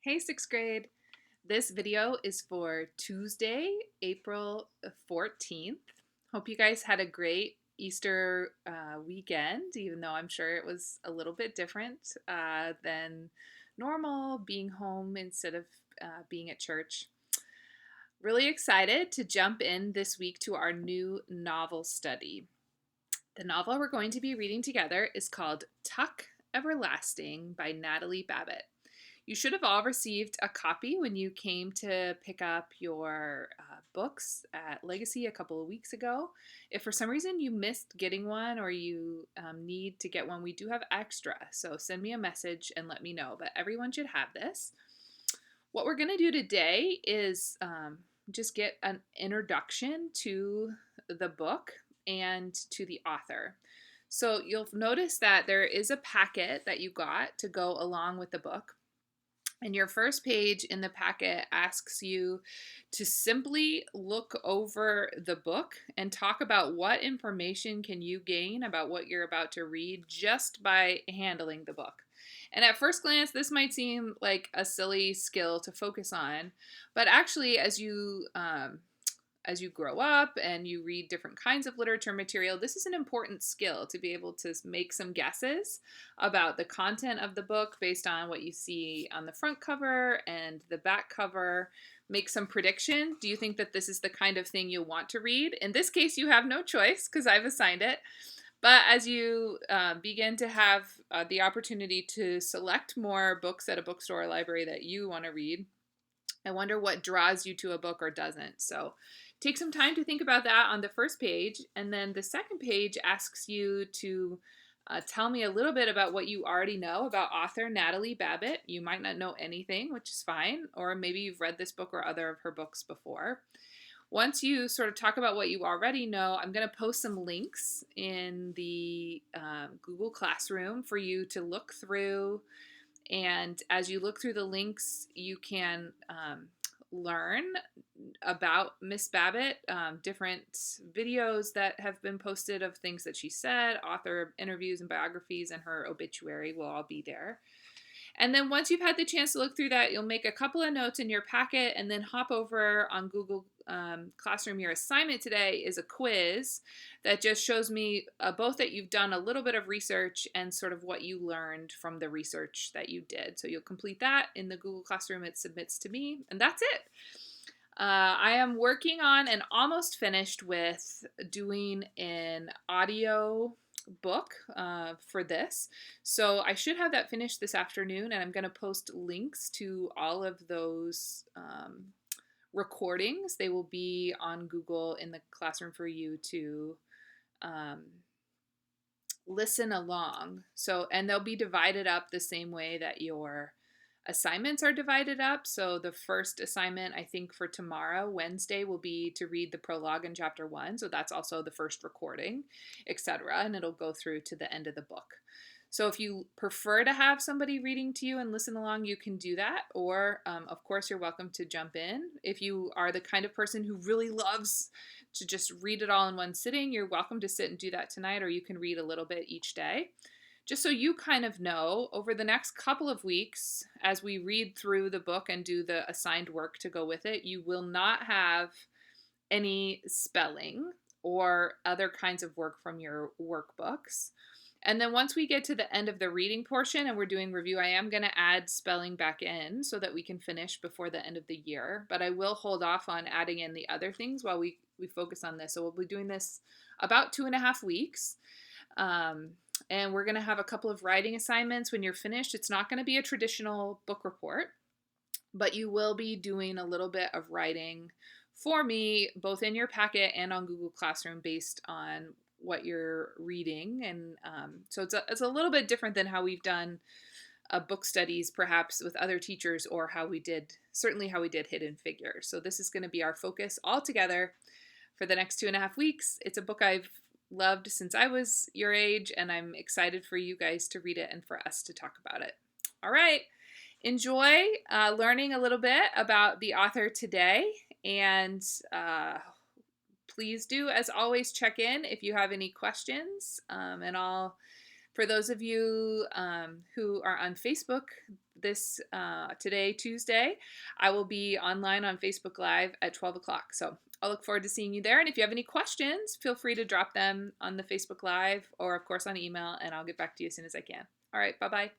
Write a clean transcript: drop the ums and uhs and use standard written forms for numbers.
Hey, sixth grade. This video is for Tuesday, April 14th. Hope you guys had a great Easter weekend, even though I'm sure it was a little bit different than normal, being home instead of being at church. Really excited to jump in this week to our new novel study. The novel we're going to be reading together is called Tuck Everlasting by Natalie Babbitt. You should have all received a copy when you came to pick up your books at Legacy a couple of weeks ago. If for some reason you missed getting one or you need to get one, we do have extra. So send me a message and let me know. But everyone should have this. What we're going to do today is just get an introduction to the book and to the author. So you'll notice that there is a packet that you got to go along with the book. And your first page in the packet asks you to simply look over the book and talk about what information can you gain about what you're about to read just by handling the book. And at first glance, this might seem like a silly skill to focus on, but actually, as you grow up and you read different kinds of literature material, this is an important skill to be able to make some guesses about the content of the book based on what you see on the front cover and the back cover. Make some prediction. Do you think that this is the kind of thing you'll want to read? In this case, you have no choice because I've assigned it. But as you begin to have the opportunity to select more books at a bookstore or library that you want to read, I wonder what draws you to a book or doesn't. So take some time to think about that on the first page. And then the second page asks you to tell me a little bit about what you already know about author Natalie Babbitt. You might not know anything, which is fine. Or maybe you've read this book or other of her books before. Once you sort of talk about what you already know, I'm going to post some links in the Google Classroom for you to look through. And as you look through the links, you can learn about Miss Babbitt, different videos that have been posted of things that she said, author interviews and biographies, and her obituary will all be there. And then once you've had the chance to look through that, you'll make a couple of notes in your packet and then hop over on Google Classroom. Your assignment today is a quiz that just shows me both that you've done a little bit of research and sort of what you learned from the research that you did. So you'll complete that in the Google Classroom. It submits to me, and that's it. I am working on and almost finished with doing an audio book for this. So I should have that finished this afternoon, and I'm going to post links to all of those recordings. They will be on Google in the classroom for you to listen along. So, and they'll be divided up the same way that your assignments are divided up. So the first assignment, I think for tomorrow, Wednesday, will be to read the prologue in chapter 1. So that's also the first recording, etc. And it'll go through to the end of the book. So if you prefer to have somebody reading to you and listen along, you can do that. Or, of course, you're welcome to jump in. If you are the kind of person who really loves to just read it all in one sitting, you're welcome to sit and do that tonight, or you can read a little bit each day. Just so you kind of know, over the next couple of weeks, as we read through the book and do the assigned work to go with it, you will not have any spelling or other kinds of work from your workbooks. And then once we get to the end of the reading portion and we're doing review, I am going to add spelling back in so that we can finish before the end of the year. But I will hold off on adding in the other things while we focus on this. So we'll be doing this about 2.5 weeks. And we're going to have a couple of writing assignments when you're finished. It's not going to be a traditional book report, but you will be doing a little bit of writing for me, both in your packet and on Google Classroom based on what you're reading. And so it's a little bit different than how we've done book studies, perhaps with other teachers, or certainly how we did Hidden Figures. So this is going to be our focus all together for the next 2.5 weeks. It's a book I've loved since I was your age, and I'm excited for you guys to read it and for us to talk about it. All right, enjoy learning a little bit about the author today, and please do, as always, check in if you have any questions. And for those of you who are on Facebook, this today, Tuesday, I will be online on Facebook Live at 12 o'clock. So I'll look forward to seeing you there. And if you have any questions, feel free to drop them on the Facebook Live or, of course, on email, and I'll get back to you as soon as I can. All right, bye-bye.